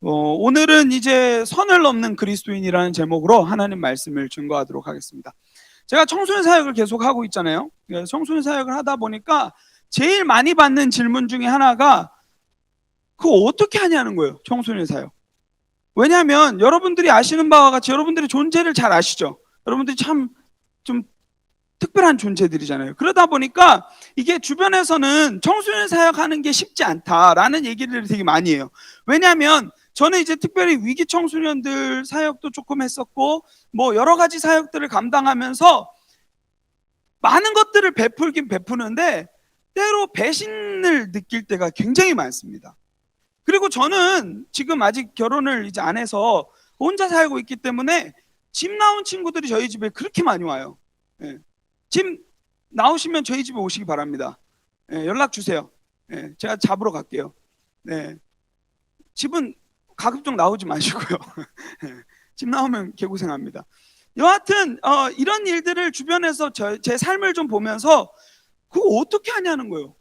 오늘은 이제 선을 넘는 그리스도인이라는 제목으로 하나님 말씀을 증거하도록 하겠습니다. 제가 청소년 사역을 계속 하고 있잖아요. 청소년 사역을 하다 보니까 제일 많이 받는 질문 중에 하나가 그거 어떻게 하냐는 거예요. 청소년 사역. 왜냐하면 여러분들이 아시는 바와 같이 여러분들의 존재를 잘 아시죠. 여러분들이 참 좀 특별한 존재들이잖아요. 그러다 보니까 이게 주변에서는 청소년 사역하는 게 쉽지 않다라는 얘기를 되게 많이 해요. 왜냐하면 저는 이제 특별히 위기 청소년들 사역도 조금 했었고 뭐 여러 가지 사역들을 감당하면서 많은 것들을 베풀긴 베푸는데 때로 배신을 느낄 때가 굉장히 많습니다. 그리고 저는 지금 아직 결혼을 이제 안 해서 혼자 살고 있기 때문에 집 나온 친구들이 저희 집에 그렇게 많이 와요. 예. 집 나오시면 저희 집에 오시기 바랍니다. 예, 연락 주세요. 예, 제가 잡으러 갈게요. 네. 집은 가급적 나오지 마시고요. 집 나오면 개고생합니다. 여하튼 이런 일들을 주변에서 제 삶을 좀 보면서 그거 어떻게 하냐는 거예요.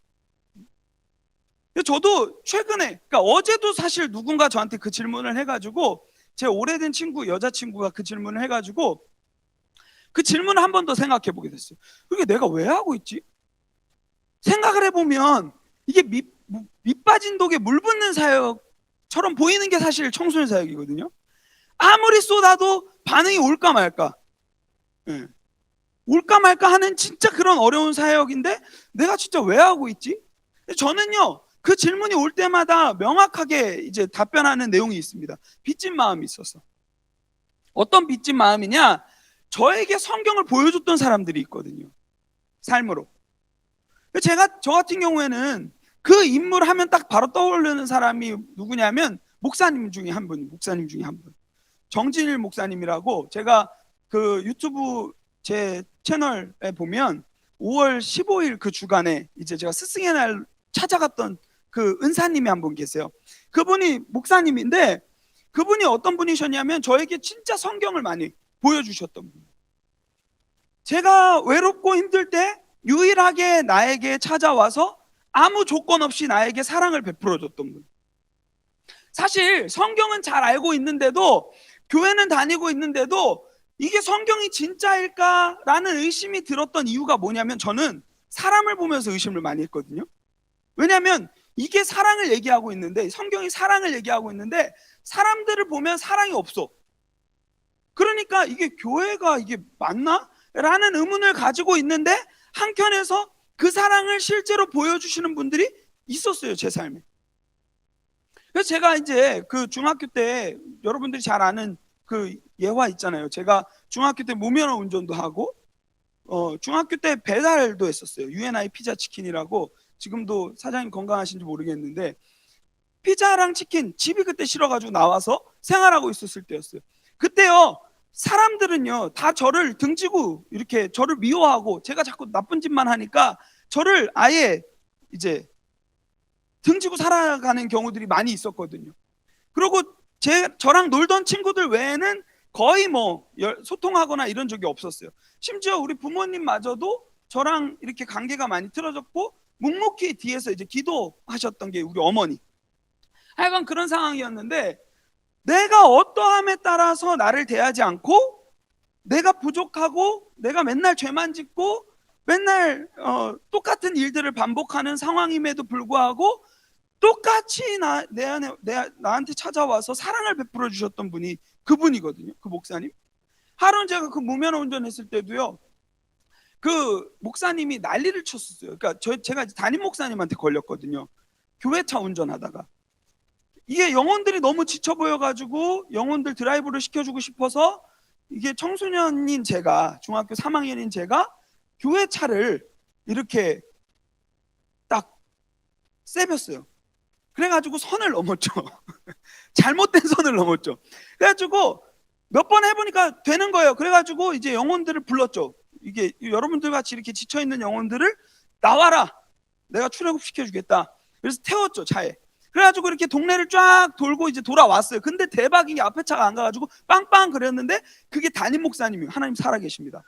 저도 최근에, 그러니까 어제도 사실 누군가 저한테 그 질문을 해가지고 제 오래된 친구, 여자친구가 그 질문을 해가지고 그 질문을 한 번 더 생각해 보게 됐어요. 그게 내가 왜 하고 있지? 생각을 해보면 이게 밑 빠진 독에 물 붓는 사역처럼 보이는 게 사실 청소년 사역이거든요. 아무리 쏟아도 반응이 올까 말까. 네. 올까 말까 하는 진짜 그런 어려운 사역인데 내가 진짜 왜 하고 있지? 저는요, 그 질문이 올 때마다 명확하게 이제 답변하는 내용이 있습니다. 빚진 마음이 있었어. 어떤 빚진 마음이냐? 저에게 성경을 보여줬던 사람들이 있거든요. 삶으로. 저 같은 경우에는 그 인물 하면 딱 바로 떠오르는 사람이 누구냐면 목사님 중에 한 분. 정진일 목사님이라고 제가 그 유튜브 제 채널에 보면 5월 15일 그 주간에 이제 제가 스승의 날 찾아갔던 그 은사님이 한 분 계세요. 그분이 목사님인데 그분이 어떤 분이셨냐면 저에게 진짜 성경을 많이 보여주셨던 분. 제가 외롭고 힘들 때 유일하게 나에게 찾아와서 아무 조건 없이 나에게 사랑을 베풀어 줬던 분. 사실 성경은 잘 알고 있는데도 교회는 다니고 있는데도 이게 성경이 진짜일까라는 의심이 들었던 이유가 뭐냐면 저는 사람을 보면서 의심을 많이 했거든요. 왜냐하면 이게 사랑을 얘기하고 있는데 성경이 사랑을 얘기하고 있는데 사람들을 보면 사랑이 없어. 그러니까 이게 교회가 이게 맞나? 라는 의문을 가지고 있는데 한켠에서 그 사랑을 실제로 보여주시는 분들이 있었어요, 제 삶에. 그래서 제가 이제 그 중학교 때 여러분들이 잘 아는 그 예화 있잖아요. 제가 중학교 때 무면허 운전도 하고 중학교 때 배달도 했었어요. UNI 피자 치킨이라고. 지금도 사장님 건강하신지 모르겠는데 피자랑 치킨 집이 그때 싫어가지고 나와서 생활하고 있었을 때였어요. 그때요 사람들은요 다 저를 등지고 이렇게 저를 미워하고 제가 자꾸 나쁜 짓만 하니까 저를 아예 이제 등지고 살아가는 경우들이 많이 있었거든요. 그리고 저랑 놀던 친구들 외에는 거의 뭐 소통하거나 이런 적이 없었어요. 심지어 우리 부모님마저도 저랑 이렇게 관계가 많이 틀어졌고 묵묵히 뒤에서 이제 기도하셨던 게 우리 어머니. 하여간 그런 상황이었는데 내가 어떠함에 따라서 나를 대하지 않고 내가 부족하고 내가 맨날 죄만 짓고 맨날 똑같은 일들을 반복하는 상황임에도 불구하고 똑같이 나한테 찾아와서 사랑을 베풀어 주셨던 분이 그분이거든요. 그 목사님. 하루는 제가 그 무면허 운전했을 때도요. 그 목사님이 난리를 쳤었어요. 그러니까 제가 담임 목사님한테 걸렸거든요. 교회차 운전하다가. 이게 영혼들이 너무 지쳐 보여가지고 영혼들 드라이브를 시켜주고 싶어서 이게 청소년인 제가 중학교 3학년인 제가 교회 차를 이렇게 딱 세볐어요. 그래가지고 선을 넘었죠. 잘못된 선을 넘었죠. 그래가지고 몇 번 해보니까 되는 거예요. 그래가지고 이제 영혼들을 불렀죠. 이게 여러분들 같이 이렇게 지쳐있는 영혼들을 나와라. 내가 출애굽시켜주겠다. 그래서 태웠죠, 차에. 그래가지고 이렇게 동네를 쫙 돌고 이제 돌아왔어요. 근데 대박인 게 앞에 차가 안 가가지고 빵빵 그랬는데 그게 담임 목사님이에요. 하나님 살아계십니다.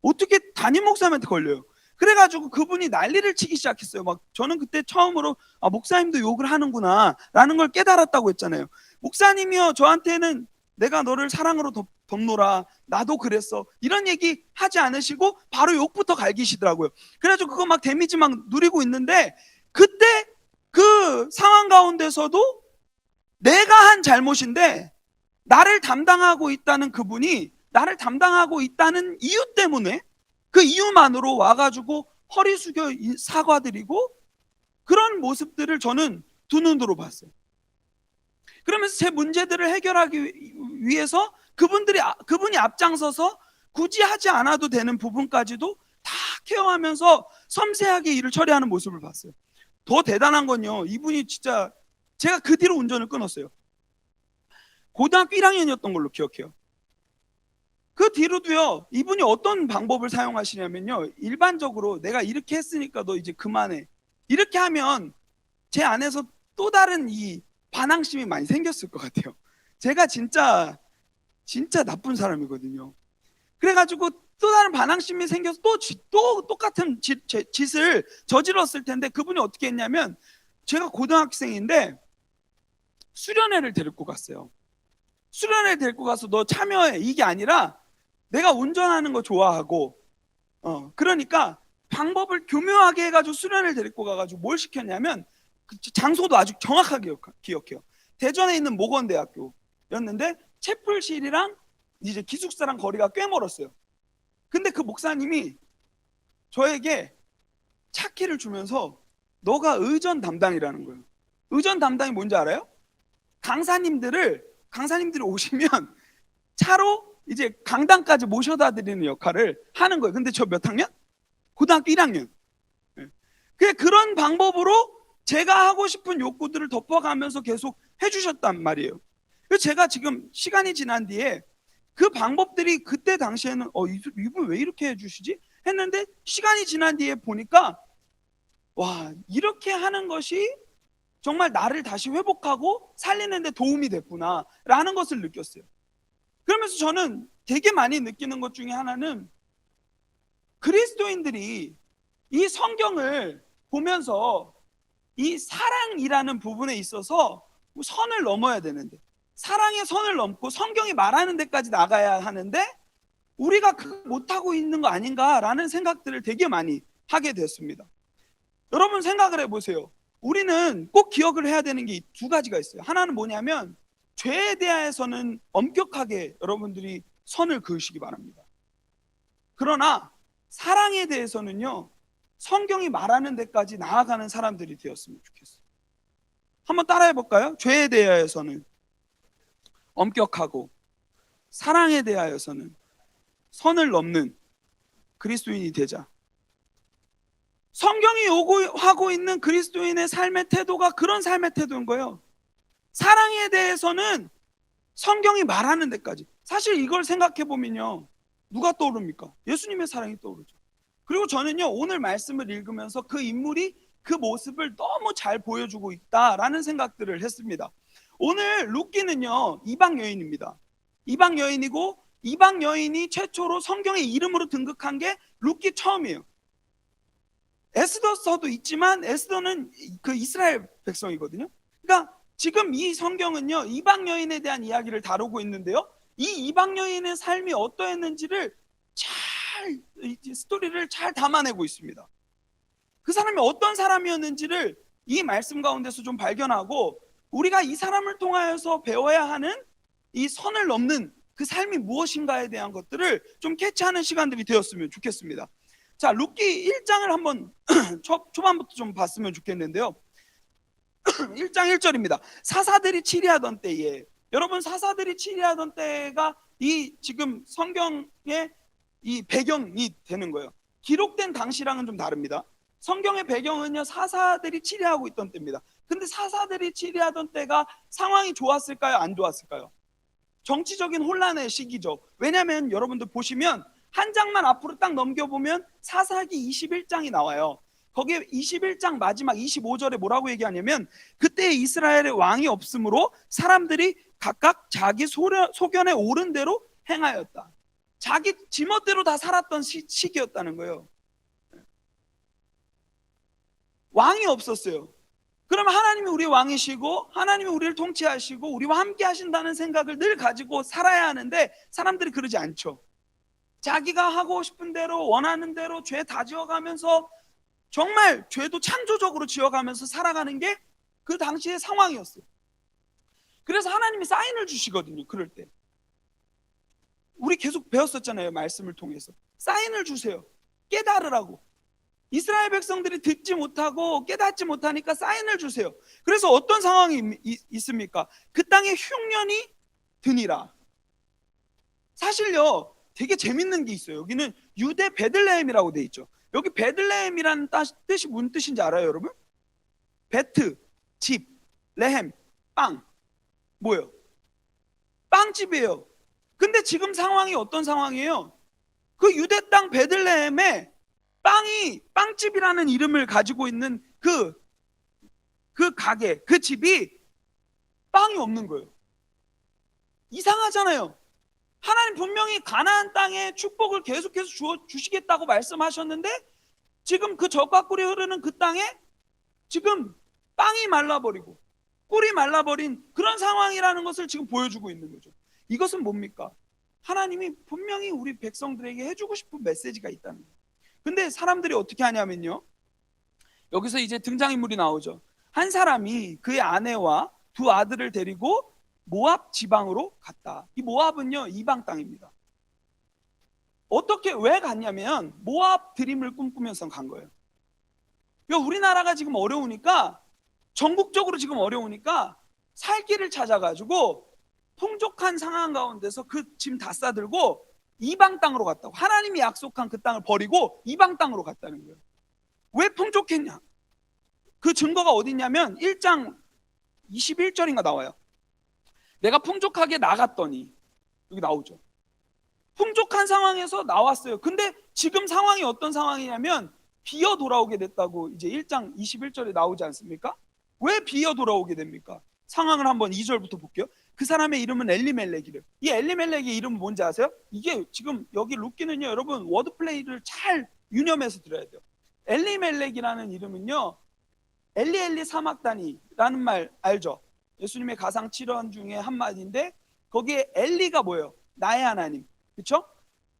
어떻게 담임 목사님한테 걸려요? 그래가지고 그분이 난리를 치기 시작했어요. 막 저는 그때 처음으로 목사님도 욕을 하는구나 라는 걸 깨달았다고 했잖아요. 목사님이요, 저한테는 내가 너를 사랑으로 덮노라, 나도 그랬어, 이런 얘기 하지 않으시고 바로 욕부터 갈기시더라고요. 그래가지고 그거 막 데미지 막 누리고 있는데, 그때 그 상황 가운데서도 내가 한 잘못인데 나를 담당하고 있다는 그분이 나를 담당하고 있다는 이유 때문에, 그 이유만으로 와가지고 허리 숙여 사과드리고 그런 모습들을 저는 두 눈으로 봤어요. 그러면서 제 문제들을 해결하기 위해서 그분이 앞장서서 굳이 하지 않아도 되는 부분까지도 다 케어하면서 섬세하게 일을 처리하는 모습을 봤어요. 더 대단한 건요, 이분이 진짜, 제가 그 뒤로 운전을 끊었어요. 고등학교 1학년이었던 걸로 기억해요. 그 뒤로도요, 이분이 어떤 방법을 사용하시냐면요, 일반적으로 내가 이렇게 했으니까 너 이제 그만해, 이렇게 하면 제 안에서 또 다른 이 반항심이 많이 생겼을 것 같아요. 제가 진짜 나쁜 사람이거든요. 그래가지고 또 다른 반항심이 생겨서 또 똑같은 짓을 저질렀을 텐데, 그분이 어떻게 했냐면, 제가 고등학생인데 수련회를 데리고 갔어요. 수련회 데리고 가서 너 참여해, 이게 아니라 내가 운전하는 거 좋아하고 그러니까 방법을 교묘하게 해가지고 수련회를 데리고 가가지고 뭘 시켰냐면, 그 장소도 아주 정확하게 기억해요. 대전에 있는 모건대학교였는데 채플실이랑 이제 기숙사랑 거리가 꽤 멀었어요. 근데 그 목사님이 저에게 차키를 주면서 너가 의전 담당이라는 거예요. 의전 담당이 뭔지 알아요? 강사님들이 오시면 차로 이제 강당까지 모셔다 드리는 역할을 하는 거예요. 근데 저 몇 학년? 고등학교 1학년. 그런 방법으로 제가 하고 싶은 욕구들을 덮어가면서 계속 해주셨단 말이에요. 그래서 제가 지금 시간이 지난 뒤에 그 방법들이 그때 당시에는 이분 왜 이렇게 해주시지? 했는데, 시간이 지난 뒤에 보니까 와, 이렇게 하는 것이 정말 나를 다시 회복하고 살리는 데 도움이 됐구나 라는 것을 느꼈어요. 그러면서 저는 되게 많이 느끼는 것 중에 하나는, 그리스도인들이 이 성경을 보면서 이 사랑이라는 부분에 있어서 선을 넘어야 되는데, 사랑의 선을 넘고 성경이 말하는 데까지 나가야 하는데 우리가 못하고 있는 거 아닌가라는 생각들을 되게 많이 하게 됐습니다. 여러분 생각을 해보세요. 우리는 꼭 기억을 해야 되는 게 두 가지가 있어요. 하나는 뭐냐면, 죄에 대해서는 엄격하게 여러분들이 선을 그으시기 바랍니다. 그러나 사랑에 대해서는요, 성경이 말하는 데까지 나아가는 사람들이 되었으면 좋겠어요. 한번 따라해 볼까요? 죄에 대하여서는 엄격하고 사랑에 대하여서는 선을 넘는 그리스도인이 되자. 성경이 요구하고 있는 그리스도인의 삶의 태도가 그런 삶의 태도인 거예요. 사랑에 대해서는 성경이 말하는 데까지. 사실 이걸 생각해 보면요, 누가 떠오릅니까? 예수님의 사랑이 떠오르죠. 그리고 저는요, 오늘 말씀을 읽으면서 그 인물이 그 모습을 너무 잘 보여주고 있다라는 생각들을 했습니다. 오늘 룻기는요, 이방 여인입니다. 이방 여인이고, 이방 여인이 최초로 성경의 이름으로 등극한 게 룻기 처음이에요. 에스더서도 있지만 에스더는 그 이스라엘 백성이거든요. 그러니까 지금 이 성경은요, 이방 여인에 대한 이야기를 다루고 있는데요, 이 이방 여인의 삶이 어떠했는지를 스토리를 잘 담아내고 있습니다. 그 사람이 어떤 사람이었는지를 이 말씀 가운데서 좀 발견하고, 우리가 이 사람을 통하여서 배워야 하는 이 선을 넘는 그 삶이 무엇인가에 대한 것들을 좀 캐치하는 시간들이 되었으면 좋겠습니다. 자, 룻기 1장을 한번 초반부터 좀 봤으면 좋겠는데요. 1장 1절입니다. 사사들이 치리하던 때에, 여러분 사사들이 치리하던 때가 이 지금 성경의 이 배경이 되는 거예요. 기록된 당시랑은 좀 다릅니다. 성경의 배경은요, 사사들이 치리하고 있던 때입니다. 근데 사사들이 치리하던 때가 상황이 좋았을까요? 안 좋았을까요? 정치적인 혼란의 시기죠. 왜냐하면 여러분들 보시면 한 장만 앞으로 딱 넘겨보면 사사기 21장이 나와요. 거기에 21장 마지막 25절에 뭐라고 얘기하냐면, 그때 이스라엘의 왕이 없으므로 사람들이 각각 자기 소견에 옳은 대로 행하였다. 자기 지멋대로 다 살았던 시기였다는 거예요. 왕이 없었어요. 그러면 하나님이 우리 왕이시고 하나님이 우리를 통치하시고 우리와 함께 하신다는 생각을 늘 가지고 살아야 하는데 사람들이 그러지 않죠. 자기가 하고 싶은 대로 원하는 대로 죄 다 지어가면서 정말 죄도 창조적으로 지어가면서 살아가는 게 그 당시의 상황이었어요. 그래서 하나님이 사인을 주시거든요. 그럴 때 우리 계속 배웠었잖아요. 말씀을 통해서 사인을 주세요. 깨달으라고. 이스라엘 백성들이 듣지 못하고 깨닫지 못하니까 사인을 주세요. 그래서 어떤 상황이 있습니까? 그 땅에 흉년이 드니라. 사실요 되게 재밌는 게 있어요. 여기는 유대 베들레헴이라고 돼 있죠. 여기 베들레헴이라는 뜻이 무슨 뜻인지 알아요, 여러분? 베트, 집, 레헴, 빵. 뭐예요? 빵집이에요. 근데 지금 상황이 어떤 상황이에요? 그 유대 땅 베들레헴에 빵집이라는 이름을 가지고 있는 그 가게, 그 집이 빵이 없는 거예요. 이상하잖아요. 하나님 분명히 가나안 땅에 축복을 계속해서 주시겠다고 말씀하셨는데 지금 그 젖과 꿀이 흐르는 그 땅에 지금 빵이 말라버리고 꿀이 말라버린 그런 상황이라는 것을 지금 보여주고 있는 거죠. 이것은 뭡니까? 하나님이 분명히 우리 백성들에게 해주고 싶은 메시지가 있다는 거예요. 근데 사람들이 어떻게 하냐면요, 여기서 이제 등장인물이 나오죠. 한 사람이 그의 아내와 두 아들을 데리고 모압 지방으로 갔다. 이 모압은요 이방 땅입니다. 어떻게 왜 갔냐면 모압 드림을 꿈꾸면서 간 거예요. 그러니까 우리나라가 지금 어려우니까, 전국적으로 지금 어려우니까 살 길을 찾아가지고 풍족한 상황 가운데서 그 짐 다 싸들고 이방 땅으로 갔다고. 하나님이 약속한 그 땅을 버리고 이방 땅으로 갔다는 거예요. 왜 풍족했냐? 그 증거가 어디 있냐면 1장 21절인가 나와요. 내가 풍족하게 나갔더니, 여기 나오죠. 풍족한 상황에서 나왔어요. 근데 지금 상황이 어떤 상황이냐면 비어 돌아오게 됐다고 이제 1장 21절에 나오지 않습니까? 왜 비어 돌아오게 됩니까? 상황을 한번 2절부터 볼게요. 그 사람의 이름은 엘리멜렉이래요. 이 엘리멜렉의 이름은 뭔지 아세요? 이게 지금 여기 루키는요, 여러분 워드플레이를 잘 유념해서 들어야 돼요. 엘리멜렉이라는 이름은요, 엘리 사막다니라는 말 알죠? 예수님의 가상 7원 중에 한마디인데 거기에 엘리가 뭐예요? 나의 하나님. 그렇죠?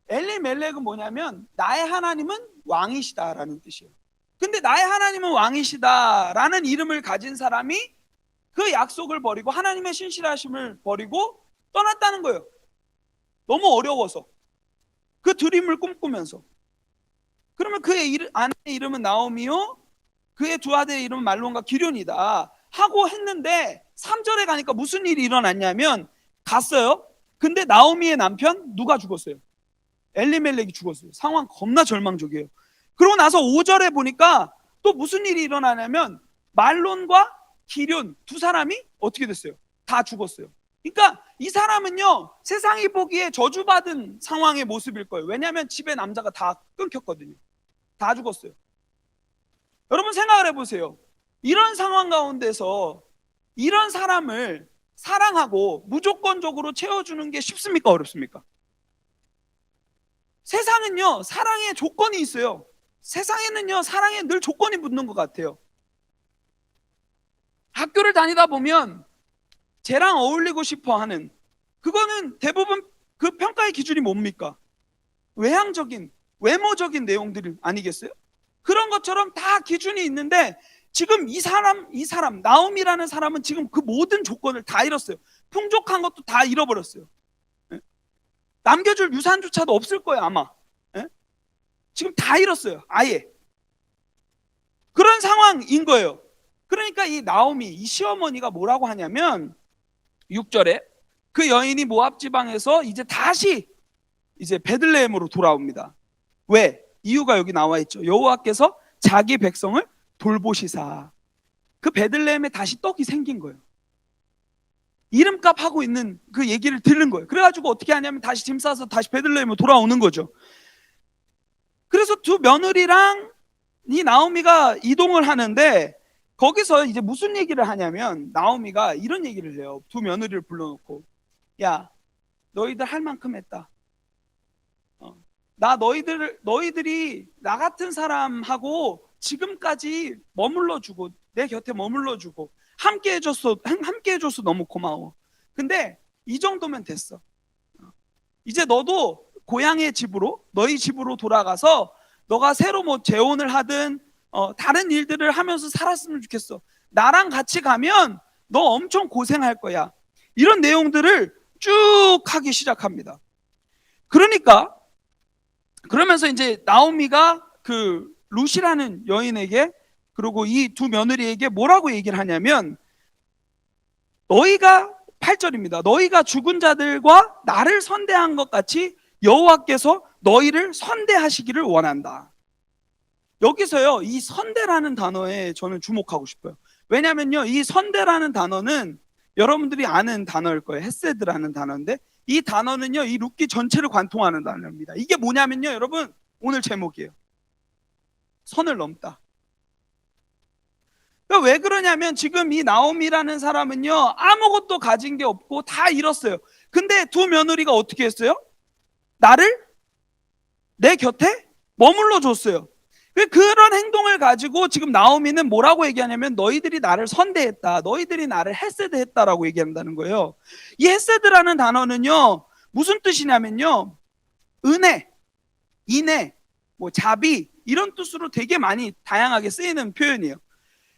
엘리멜렉은 뭐냐면 나의 하나님은 왕이시다라는 뜻이에요. 근데 나의 하나님은 왕이시다라는 이름을 가진 사람이 그 약속을 버리고 하나님의 신실하심을 버리고 떠났다는 거예요. 너무 어려워서. 그 드림을 꿈꾸면서. 그러면 그의 아내의 이름은 나오미요, 그의 두 아들의 이름은 말론과 기륜이다 하고 했는데 3절에 가니까 무슨 일이 일어났냐면 갔어요. 근데 나오미의 남편 누가 죽었어요? 엘리멜렉이 죽었어요. 상황 겁나 절망적이에요. 그러고 나서 5절에 보니까 또 무슨 일이 일어나냐면 말론과 기륜 두 사람이 어떻게 됐어요? 다 죽었어요. 그러니까 이 사람은요 세상이 보기에 저주받은 상황의 모습일 거예요. 왜냐하면 집에 남자가 다 끊겼거든요. 다 죽었어요. 여러분 생각을 해보세요. 이런 상황 가운데서 이런 사람을 사랑하고 무조건적으로 채워주는 게 쉽습니까? 어렵습니까? 세상은요 사랑에 조건이 있어요. 세상에는요 사랑에 늘 조건이 붙는 것 같아요. 학교를 다니다 보면 쟤랑 어울리고 싶어 하는, 그거는 대부분 그 평가의 기준이 뭡니까? 외향적인, 외모적인 내용들 아니겠어요? 그런 것처럼 다 기준이 있는데 지금 이 사람 나옴이라는 사람은 지금 그 모든 조건을 다 잃었어요. 풍족한 것도 다 잃어버렸어요. 남겨줄 유산조차도 없을 거예요 아마. 지금 다 잃었어요 아예. 그런 상황인 거예요. 그러니까 이 나오미, 이 시어머니가 뭐라고 하냐면 6절에 그 여인이 모압 지방에서 이제 다시 이제 베들레헴으로 돌아옵니다. 왜? 이유가 여기 나와 있죠. 여호와께서 자기 백성을 돌보시사. 그 베들레헴에 다시 떡이 생긴 거예요. 이름값 하고 있는 그 얘기를 들은 거예요. 그래가지고 어떻게 하냐면 다시 짐 싸서 다시 베들레헴으로 돌아오는 거죠. 그래서 두 며느리랑 이 나오미가 이동을 하는데 거기서 이제 무슨 얘기를 하냐면 나오미가 이런 얘기를 해요. 두 며느리를 불러놓고, 야 너희들 할 만큼 했다. 나 너희들이 나 같은 사람하고 지금까지 머물러주고 내 곁에 머물러주고 함께 해줘서 너무 고마워. 근데 이 정도면 됐어. 이제 너도 고향의 집으로, 너희 집으로 돌아가서 너가 새로 뭐 재혼을 하든 다른 일들을 하면서 살았으면 좋겠어. 나랑 같이 가면 너 엄청 고생할 거야. 이런 내용들을 쭉 하기 시작합니다. 그러면서 이제 나오미가 그 룻이라는 여인에게, 그리고 이 두 며느리에게 뭐라고 얘기를 하냐면, 너희가 8절입니다. 너희가 죽은 자들과 나를 선대한 것 같이 여호와께서 너희를 선대하시기를 원한다. 여기서요, 이 선대라는 단어에 저는 주목하고 싶어요. 왜냐면요, 이 선대라는 단어는 여러분들이 아는 단어일 거예요. 헤세드라는 단어인데, 이 단어는요, 이 룻기 전체를 관통하는 단어입니다. 이게 뭐냐면요, 여러분, 오늘 제목이에요. 선을 넘다. 그러니까 왜 그러냐면, 지금 이 나오미라는 사람은요, 아무것도 가진 게 없고 다 잃었어요. 근데 두 며느리가 어떻게 했어요? 나를 내 곁에 머물러 줬어요. 그런 행동을 가지고 지금 나오미는 뭐라고 얘기하냐면, 너희들이 나를 선대했다, 너희들이 나를 헤세드했다라고 얘기한다는 거예요. 이 헤세드라는 단어는요, 무슨 뜻이냐면요, 은혜, 인애, 뭐 자비, 이런 뜻으로 되게 많이 다양하게 쓰이는 표현이에요.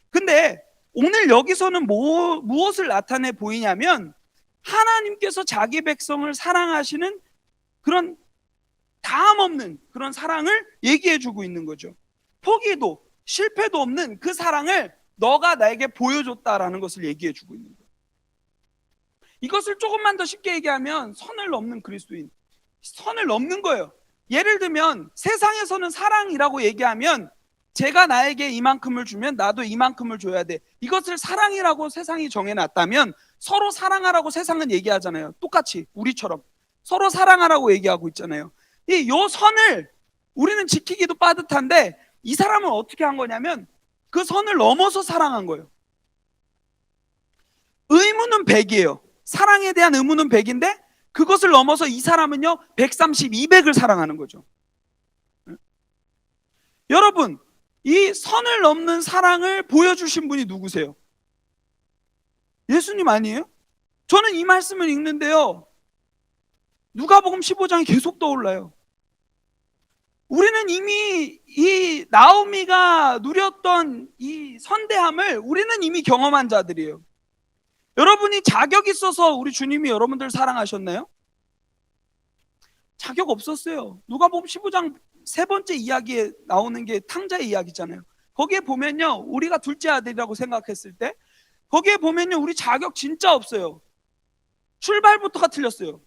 근데 오늘 여기서는 무엇을 나타내 보이냐면, 하나님께서 자기 백성을 사랑하시는 그런 다함 없는 그런 사랑을 얘기해 주고 있는 거죠. 포기도 실패도 없는 그 사랑을 너가 나에게 보여줬다라는 것을 얘기해 주고 있는 거예요. 이것을 조금만 더 쉽게 얘기하면, 선을 넘는 그리스도인, 선을 넘는 거예요. 예를 들면 세상에서는 사랑이라고 얘기하면, 제가 나에게 이만큼을 주면 나도 이만큼을 줘야 돼, 이것을 사랑이라고 세상이 정해놨다면, 서로 사랑하라고 세상은 얘기하잖아요. 똑같이 우리처럼 서로 사랑하라고 얘기하고 있잖아요. 요 선을 우리는 지키기도 빠듯한데, 이 사람은 어떻게 한 거냐면 그 선을 넘어서 사랑한 거예요. 의무는 100이에요. 사랑에 대한 의무는 100인데 그것을 넘어서 이 사람은요 130, 200을 사랑하는 거죠. 여러분, 이 선을 넘는 사랑을 보여주신 분이 누구세요? 예수님 아니에요? 저는 이 말씀을 읽는데요, 누가복음 15장이 계속 떠올라요. 우리는 이미 이 나오미가 누렸던 이 선대함을 우리는 이미 경험한 자들이에요. 여러분이 자격 있어서 우리 주님이 여러분들 사랑하셨나요? 자격 없었어요. 누가복음 15장 세 번째 이야기에 나오는 게 탕자의 이야기잖아요. 거기에 보면요, 우리가 둘째 아들이라고 생각했을 때 거기에 보면요, 우리 자격 진짜 없어요. 출발부터가 틀렸어요.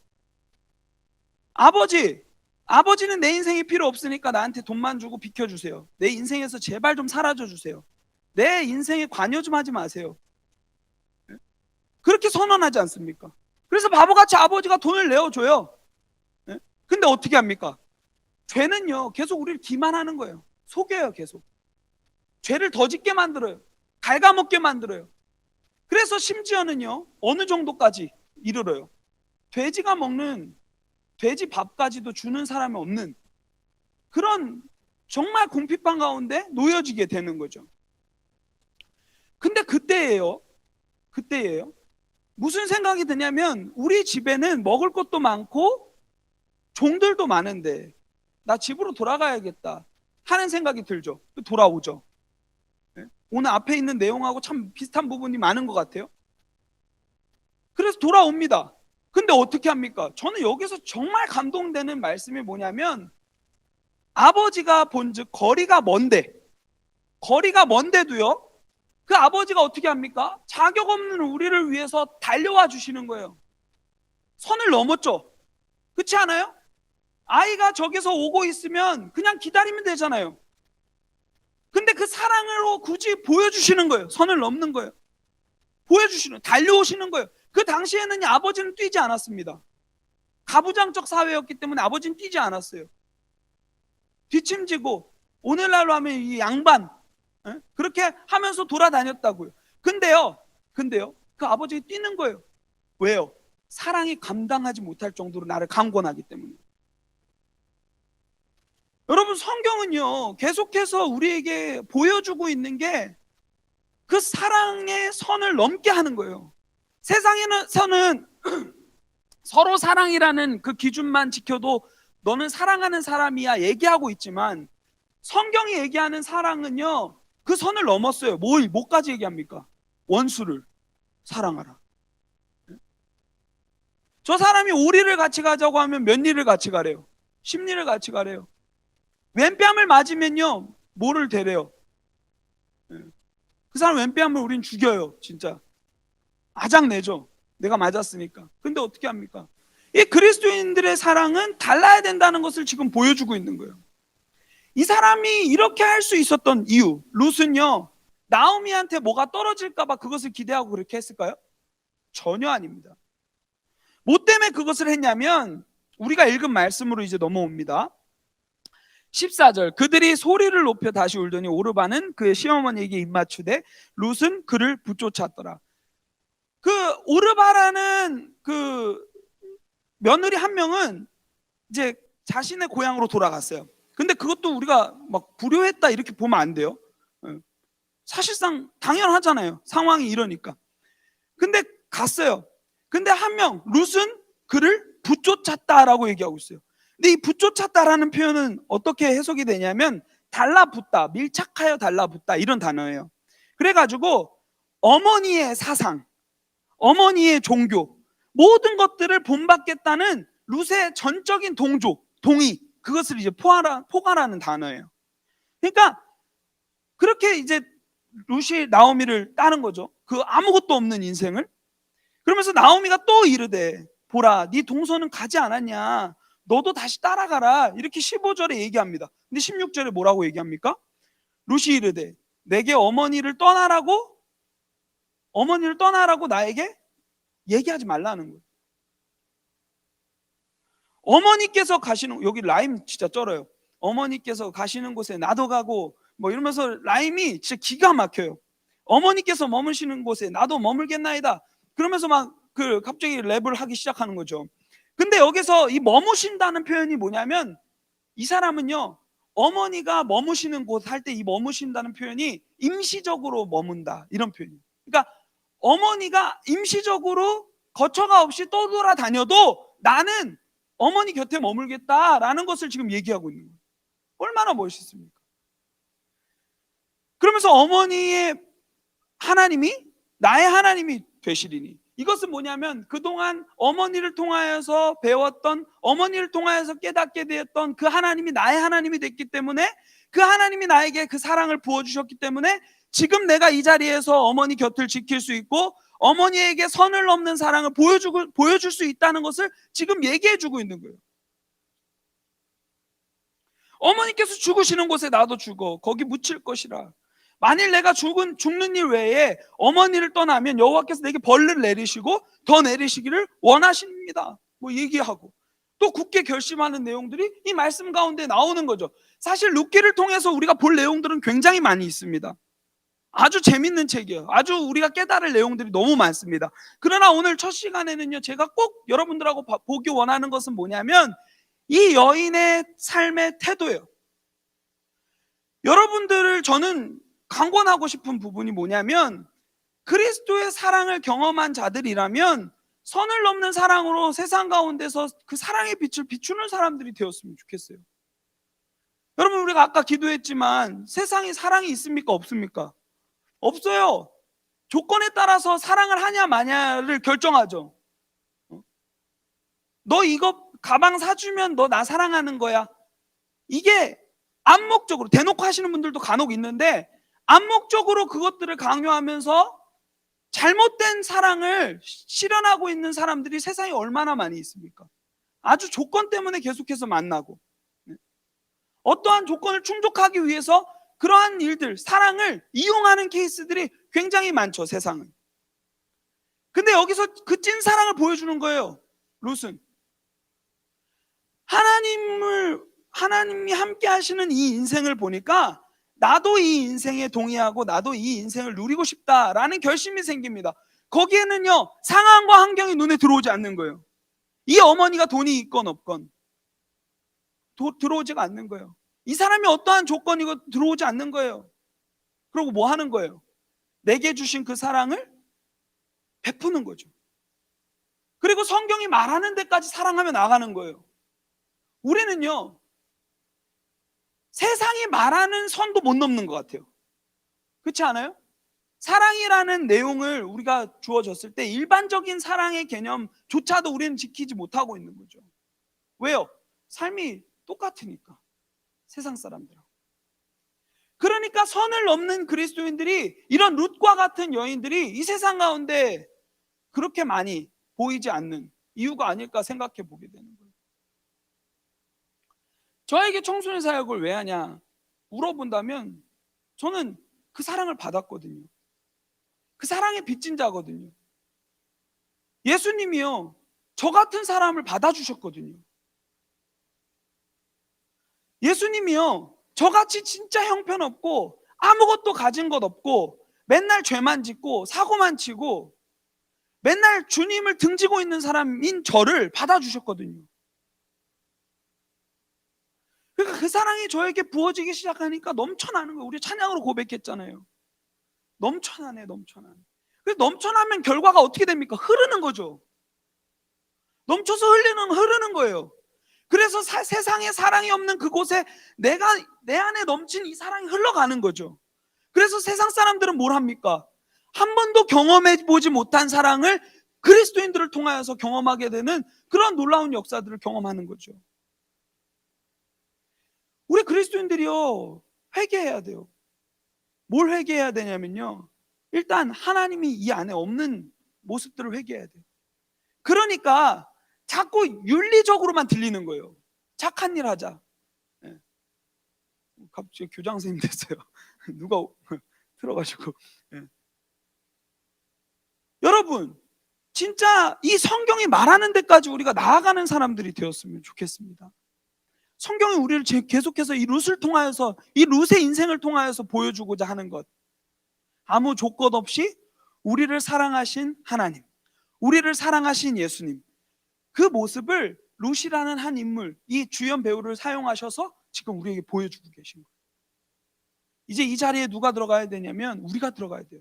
아버지는 내 인생이 필요 없으니까 나한테 돈만 주고 비켜주세요. 내 인생에서 제발 좀 사라져 주세요. 내 인생에 관여 좀 하지 마세요. 그렇게 선언하지 않습니까? 그래서 바보같이 아버지가 돈을 내어줘요. 근데 어떻게 합니까? 죄는요, 계속 우리를 기만하는 거예요. 속여요. 계속 죄를 더 짓게 만들어요. 갉아먹게 만들어요. 그래서 심지어는요, 어느 정도까지 이르러요. 돼지가 먹는 돼지 밥까지도 주는 사람이 없는 그런 정말 궁핍한 가운데 놓여지게 되는 거죠. 근데 그때예요. 무슨 생각이 드냐면, 우리 집에는 먹을 것도 많고 종들도 많은데 나 집으로 돌아가야겠다 하는 생각이 들죠. 돌아오죠. 오늘 앞에 있는 내용하고 참 비슷한 부분이 많은 것 같아요. 그래서 돌아옵니다. 근데 어떻게 합니까? 저는 여기서 정말 감동되는 말씀이 뭐냐면, 아버지가 본즉 거리가 먼데도요, 그 아버지가 어떻게 합니까? 자격 없는 우리를 위해서 달려와 주시는 거예요. 선을 넘었죠. 그렇지 않아요? 아이가 저기서 오고 있으면 그냥 기다리면 되잖아요. 근데 그 사랑으로 굳이 보여주시는 거예요. 선을 넘는 거예요. 달려오시는 거예요. 그 당시에는 아버지는 뛰지 않았습니다. 가부장적 사회였기 때문에 아버지는 뛰지 않았어요. 뒷짐지고, 오늘날로 하면 이 양반, 그렇게 하면서 돌아다녔다고요. 근데요, 그 아버지가 뛰는 거예요. 왜요? 사랑이 감당하지 못할 정도로 나를 강권하기 때문에. 여러분, 성경은요 계속해서 우리에게 보여주고 있는 게 그 사랑의 선을 넘게 하는 거예요. 세상에서는 서로 사랑이라는 그 기준만 지켜도 너는 사랑하는 사람이야 얘기하고 있지만, 성경이 얘기하는 사랑은요 그 선을 넘었어요. 뭐까지 얘기합니까? 원수를 사랑하라. 저 사람이 오리를 같이 가자고 하면 몇 리를 같이 가래요? 10리를 같이 가래요. 왼뺨을 맞으면요 뭐를 대래요? 그 사람 왼뺨을 우린 죽여요. 진짜 아작내죠. 내가 맞았으니까. 근데 어떻게 합니까? 이 그리스도인들의 사랑은 달라야 된다는 것을 지금 보여주고 있는 거예요. 이 사람이 이렇게 할 수 있었던 이유, 룻은요 나오미한테 뭐가 떨어질까 봐 그것을 기대하고 그렇게 했을까요? 전혀 아닙니다. 뭐 때문에 그것을 했냐면, 우리가 읽은 말씀으로 이제 넘어옵니다. 14절, 그들이 소리를 높여 다시 울더니 오르바는 그의 시어머니에게 입맞추되 룻은 그를 붙쫓았더라. 그 오르바라는 그 며느리 한 명은 이제 자신의 고향으로 돌아갔어요. 근데 그것도 우리가 막 불효했다 이렇게 보면 안 돼요. 사실상 당연하잖아요. 상황이 이러니까. 근데 갔어요. 근데 한 명, 룻은 그를 붙쫓았다라고 얘기하고 있어요. 근데 이 붙쫓았다라는 표현은 어떻게 해석이 되냐면 달라붙다, 밀착하여 달라붙다 이런 단어예요. 그래가지고 어머니의 사상, 어머니의 종교, 모든 것들을 본받겠다는 룻의 전적인 동의, 그것을 이제 포괄하는 단어예요. 그러니까 그렇게 이제 룻이 나오미를 따른 거죠. 그 아무것도 없는 인생을. 그러면서 나오미가 또 이르되 보라 네 동서는 가지 않았냐, 너도 다시 따라가라, 이렇게 15절에 얘기합니다. 근데 16절에 뭐라고 얘기합니까? 룻이 이르되 내게 어머니를 떠나라고 나에게 얘기하지 말라는 거예요. 어머니께서 가시는, 여기 라임 진짜 쩔어요. 어머니께서 가시는 곳에 나도 가고 뭐 이러면서 라임이 진짜 기가 막혀요. 어머니께서 머무시는 곳에 나도 머물겠나이다. 그러면서 막 갑자기 랩을 하기 시작하는 거죠. 근데 여기서 이 머무신다는 표현이 뭐냐면, 이 사람은요 어머니가 머무시는 곳 할 때 이 머무신다는 표현이 임시적으로 머문다 이런 표현이에요. 그러니까 어머니가 임시적으로 거처가 없이 떠돌아다녀도 나는 어머니 곁에 머물겠다라는 것을 지금 얘기하고 있는 거예요. 얼마나 멋있습니까? 그러면서 어머니의 하나님이 나의 하나님이 되시리니, 이것은 뭐냐면 그동안 어머니를 통하여서 배웠던, 어머니를 통하여서 깨닫게 되었던 그 하나님이 나의 하나님이 됐기 때문에, 그 하나님이 나에게 그 사랑을 부어주셨기 때문에 지금 내가 이 자리에서 어머니 곁을 지킬 수 있고 어머니에게 선을 넘는 사랑을 보여줄 수 있다는 것을 지금 얘기해주고 있는 거예요. 어머니께서 죽으시는 곳에 나도 죽어 거기 묻힐 것이라. 만일 내가 죽는 일 외에 어머니를 떠나면 여호와께서 내게 벌을 내리시고 더 내리시기를 원하십니다. 뭐 얘기하고 또 굳게 결심하는 내용들이 이 말씀 가운데 나오는 거죠. 사실 룻기를 통해서 우리가 볼 내용들은 굉장히 많이 있습니다. 아주 재밌는 책이에요. 아주 우리가 깨달을 내용들이 너무 많습니다. 그러나 오늘 첫 시간에는요 제가 꼭 여러분들하고 보기 원하는 것은 뭐냐면 이 여인의 삶의 태도예요. 여러분들을 저는 강권하고 싶은 부분이 뭐냐면, 그리스도의 사랑을 경험한 자들이라면 선을 넘는 사랑으로 세상 가운데서 그 사랑의 빛을 비추는 사람들이 되었으면 좋겠어요. 여러분, 우리가 아까 기도했지만 세상에 사랑이 있습니까? 없습니까? 없어요. 조건에 따라서 사랑을 하냐 마냐를 결정하죠. 너 이거 가방 사주면 너 나 사랑하는 거야. 이게 암묵적으로, 대놓고 하시는 분들도 간혹 있는데 암묵적으로 그것들을 강요하면서 잘못된 사랑을 실현하고 있는 사람들이 세상에 얼마나 많이 있습니까? 아주 조건 때문에 계속해서 만나고, 어떠한 조건을 충족하기 위해서 그러한 일들, 사랑을 이용하는 케이스들이 굉장히 많죠, 세상은. 근데 여기서 그 찐 사랑을 보여주는 거예요, 룻은. 하나님이 함께 하시는 이 인생을 보니까 나도 이 인생에 동의하고 나도 이 인생을 누리고 싶다라는 결심이 생깁니다. 거기에는요 상황과 환경이 눈에 들어오지 않는 거예요. 이 어머니가 돈이 있건 없건 들어오지가 않는 거예요. 이 사람이 어떠한 조건이고 들어오지 않는 거예요. 그리고 뭐 하는 거예요? 내게 주신 그 사랑을 베푸는 거죠. 그리고 성경이 말하는 데까지 사랑하며 나가는 거예요. 우리는요, 세상이 말하는 선도 못 넘는 것 같아요. 그렇지 않아요? 사랑이라는 내용을 우리가 주어졌을 때 일반적인 사랑의 개념조차도 우리는 지키지 못하고 있는 거죠. 왜요? 삶이 똑같으니까. 세상 사람들하고. 그러니까 선을 넘는 그리스도인들이, 이런 룻과 같은 여인들이 이 세상 가운데 그렇게 많이 보이지 않는 이유가 아닐까 생각해 보게 되는 거예요. 저에게 청소년 사역을 왜 하냐 물어본다면, 저는 그 사랑을 받았거든요. 그 사랑의 빚진 자거든요. 예수님이요, 저 같은 사람을 받아주셨거든요. 예수님이요, 저같이 진짜 형편없고 아무것도 가진 것 없고 맨날 죄만 짓고 사고만 치고 맨날 주님을 등지고 있는 사람인 저를 받아주셨거든요. 그러니까 그 사랑이 저에게 부어지기 시작하니까 넘쳐나는 거예요. 우리 찬양으로 고백했잖아요. 넘쳐나네, 넘쳐나네. 그래서 넘쳐나면 결과가 어떻게 됩니까? 흐르는 거죠. 넘쳐서 흐르는 거예요. 그래서 세상에 사랑이 없는 그곳에 내 안에 넘친 이 사랑이 흘러가는 거죠. 그래서 세상 사람들은 뭘 합니까? 한 번도 경험해 보지 못한 사랑을 그리스도인들을 통하여서 경험하게 되는 그런 놀라운 역사들을 경험하는 거죠. 우리 그리스도인들이요, 회개해야 돼요. 뭘 회개해야 되냐면요, 일단 하나님이 이 안에 없는 모습들을 회개해야 돼요. 그러니까 자꾸 윤리적으로만 들리는 거예요. 착한 일 하자. 네. 갑자기 교장 선생님 됐어요. 누가 들어가지고. 네. 여러분, 진짜 이 성경이 말하는 데까지 우리가 나아가는 사람들이 되었으면 좋겠습니다. 성경이 우리를 계속해서 이 룻을 통하여서, 이 룻의 인생을 통하여서 보여주고자 하는 것, 아무 조건 없이 우리를 사랑하신 하나님, 우리를 사랑하신 예수님, 그 모습을 룻이라는 한 인물, 이 주연 배우를 사용하셔서 지금 우리에게 보여주고 계신 거예요. 이제 이 자리에 누가 들어가야 되냐면 우리가 들어가야 돼요.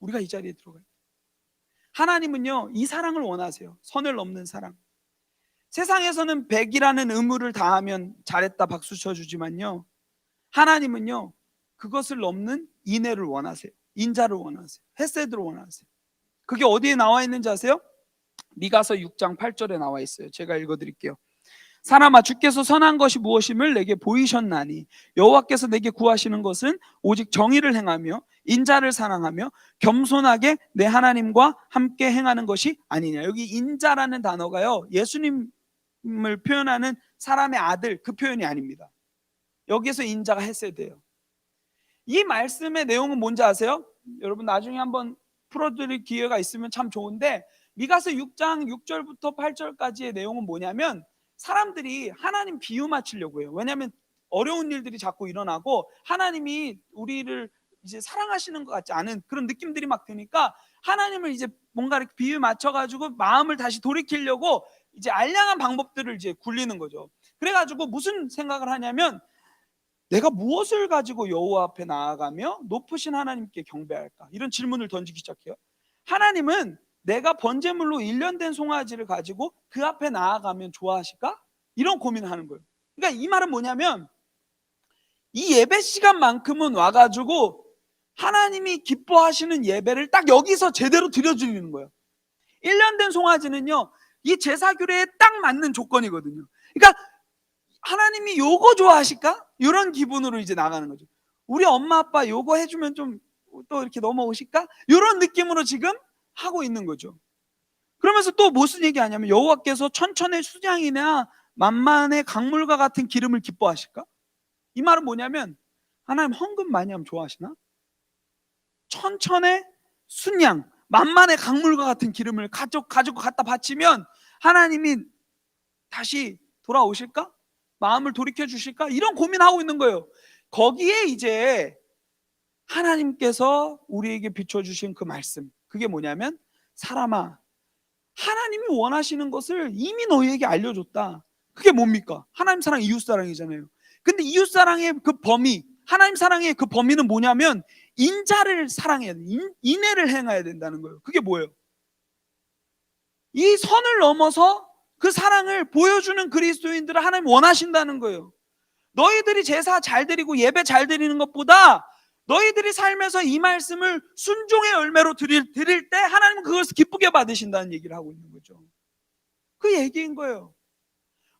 우리가 이 자리에 들어가야 돼요. 하나님은요, 이 사랑을 원하세요. 선을 넘는 사랑. 세상에서는 100이라는 의무를 다하면 잘했다 박수 쳐주지만요, 하나님은요, 그것을 넘는 인애를 원하세요. 인자를 원하세요. 헤세드를 원하세요. 그게 어디에 나와 있는지 아세요? 미가서 6장 8절에 나와 있어요. 제가 읽어드릴게요. 사람아, 주께서 선한 것이 무엇임을 내게 보이셨나니 여호와께서 내게 구하시는 것은 오직 정의를 행하며 인자를 사랑하며 겸손하게 내 하나님과 함께 행하는 것이 아니냐. 여기 인자라는 단어가요, 예수님을 표현하는 사람의 아들, 그 표현이 아닙니다. 여기에서 인자가 헤세드예요. 이 말씀의 내용은 뭔지 아세요? 여러분 나중에 한번 풀어드릴 기회가 있으면 참 좋은데, 미가서 6장 6절부터 8절까지의 내용은 뭐냐면, 사람들이 하나님 비유 맞추려고 해요. 왜냐하면 어려운 일들이 자꾸 일어나고 하나님이 우리를 이제 사랑하시는 것 같지 않은 그런 느낌들이 막 드니까, 하나님을 이제 뭔가 이렇게 비유 맞춰가지고 마음을 다시 돌이키려고 이제 알량한 방법들을 이제 굴리는 거죠. 그래가지고 무슨 생각을 하냐면, 내가 무엇을 가지고 여호와 앞에 나아가며 높으신 하나님께 경배할까? 이런 질문을 던지기 시작해요. 하나님은 내가 번제물로 1년 된 송아지를 가지고 그 앞에 나아가면 좋아하실까? 이런 고민을 하는 거예요. 그러니까 이 말은 뭐냐면, 이 예배 시간만큼은 와가지고 하나님이 기뻐하시는 예배를 딱 여기서 제대로 드려드리는 거예요. 1년 된 송아지는요, 이 제사 규례에 딱 맞는 조건이거든요. 그러니까 하나님이 요거 좋아하실까? 이런 기분으로 이제 나가는 거죠. 우리 엄마 아빠 요거 해주면 좀 또 이렇게 넘어오실까? 이런 느낌으로 지금 하고 있는 거죠. 그러면서 또 무슨 얘기하냐면, 여호와께서 천천의 수량이나 만만의 강물과 같은 기름을 기뻐하실까? 이 말은 뭐냐면, 하나님 헌금 많이 하면 좋아하시나? 천천의 순양, 만만의 강물과 같은 기름을 가지고 갖다 바치면 하나님이 다시 돌아오실까? 마음을 돌이켜 주실까? 이런 고민하고 있는 거예요. 거기에 이제 하나님께서 우리에게 비춰주신 그 말씀, 그게 뭐냐면, 사람아, 하나님이 원하시는 것을 이미 너희에게 알려줬다. 그게 뭡니까? 하나님 사랑, 이웃 사랑이잖아요. 근데 이웃 사랑의 그 범위, 하나님 사랑의 그 범위는 뭐냐면 인자를 사랑해야 돼. 인애를 행해야 된다는 거예요. 그게 뭐예요? 이 선을 넘어서 그 사랑을 보여주는 그리스도인들을 하나님 원하신다는 거예요. 너희들이 제사 잘 드리고 예배 잘 드리는 것보다 너희들이 삶에서 이 말씀을 순종의 열매로 드릴 때 하나님은 그것을 기쁘게 받으신다는 얘기를 하고 있는 거죠. 그 얘기인 거예요.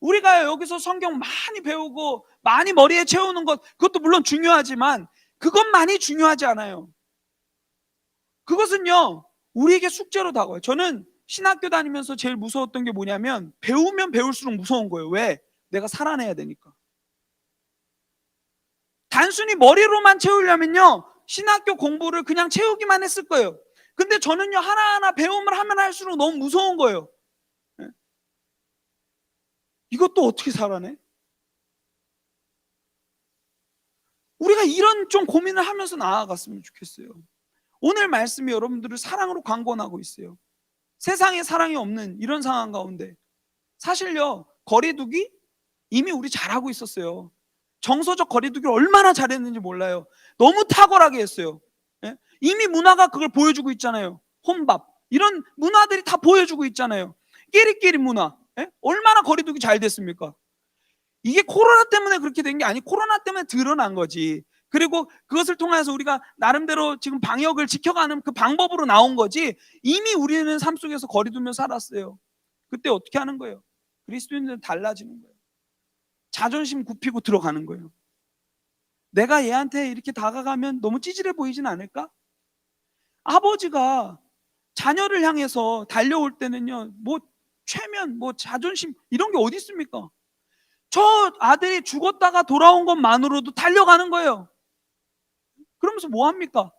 우리가 여기서 성경 많이 배우고 많이 머리에 채우는 것, 그것도 물론 중요하지만 그것만이 중요하지 않아요. 그것은요, 우리에게 숙제로 다가와요. 저는 신학교 다니면서 제일 무서웠던 게 뭐냐면 배우면 배울수록 무서운 거예요. 왜? 내가 살아내야 되니까. 단순히 머리로만 채우려면요, 신학교 공부를 그냥 채우기만 했을 거예요. 근데 저는요, 하나하나 배움을 하면 할수록 너무 무서운 거예요. 이것도 어떻게 살아내? 우리가 이런 좀 고민을 하면서 나아갔으면 좋겠어요. 오늘 말씀이 여러분들을 사랑으로 강권하고 있어요. 세상에 사랑이 없는 이런 상황 가운데 사실요, 거리두기 이미 우리 잘하고 있었어요. 정서적 거리두기를 얼마나 잘했는지 몰라요. 너무 탁월하게 했어요. 이미 문화가 그걸 보여주고 있잖아요. 혼밥 이런 문화들이 다 보여주고 있잖아요. 끼리끼리 문화 얼마나 거리두기 잘 됐습니까? 이게 코로나 때문에 그렇게 된 게 아니, 코로나 때문에 드러난 거지. 그리고 그것을 통해서 우리가 나름대로 지금 방역을 지켜가는 그 방법으로 나온 거지, 이미 우리는 삶 속에서 거리두며 살았어요. 그때 어떻게 하는 거예요? 그리스도인들은 달라지는 거예요. 자존심 굽히고 들어가는 거예요. 내가 얘한테 이렇게 다가가면 너무 찌질해 보이진 않을까? 아버지가 자녀를 향해서 달려올 때는요, 뭐 최면, 뭐 자존심 이런 게 어디 있습니까? 저 아들이 죽었다가 돌아온 것만으로도 달려가는 거예요. 그러면서 뭐 합니까?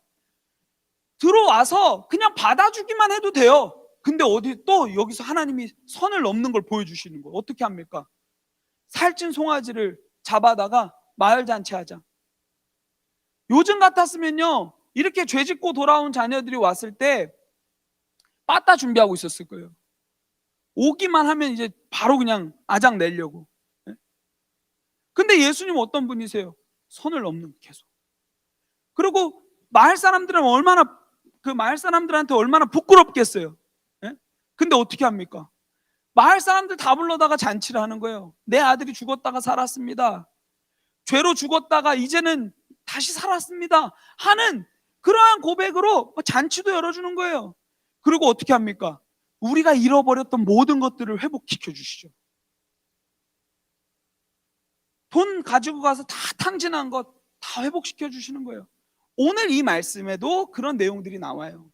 들어와서 그냥 받아주기만 해도 돼요. 근데 어디 또 여기서 하나님이 선을 넘는 걸 보여주시는 거예요. 어떻게 합니까? 살찐 송아지를 잡아다가 마을잔치 하자. 요즘 같았으면요, 이렇게 죄짓고 돌아온 자녀들이 왔을 때 빠따 준비하고 있었을 거예요. 오기만 하면 이제 바로 그냥 아작 내려고. 근데 예수님 어떤 분이세요? 선을 넘는, 계속. 그리고 마을 사람들은 얼마나, 그 마을 사람들한테 얼마나 부끄럽겠어요. 근데 어떻게 합니까? 마을 사람들 다 불러다가 잔치를 하는 거예요. 내 아들이 죽었다가 살았습니다. 죄로 죽었다가 이제는 다시 살았습니다 하는 그러한 고백으로 잔치도 열어주는 거예요. 그리고 어떻게 합니까? 우리가 잃어버렸던 모든 것들을 회복시켜 주시죠. 돈 가지고 가서 다 탕진한 것 다 회복시켜 주시는 거예요. 오늘 이 말씀에도 그런 내용들이 나와요.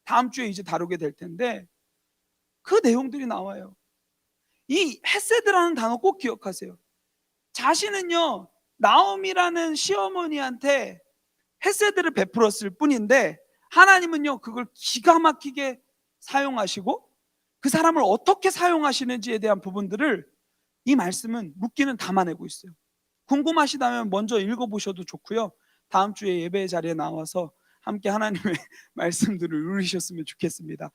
다음 주에 이제 다루게 될 텐데 그 내용들이 나와요. 이 헤세드라는 단어 꼭 기억하세요. 자신은요, 나옴이라는 시어머니한테 헤세드를 베풀었을 뿐인데 하나님은요, 그걸 기가 막히게 사용하시고 그 사람을 어떻게 사용하시는지에 대한 부분들을 이 말씀은 묻기는 담아내고 있어요. 궁금하시다면 먼저 읽어보셔도 좋고요, 다음 주에 예배 자리에 나와서 함께 하나님의 말씀들을 누리셨으면 좋겠습니다.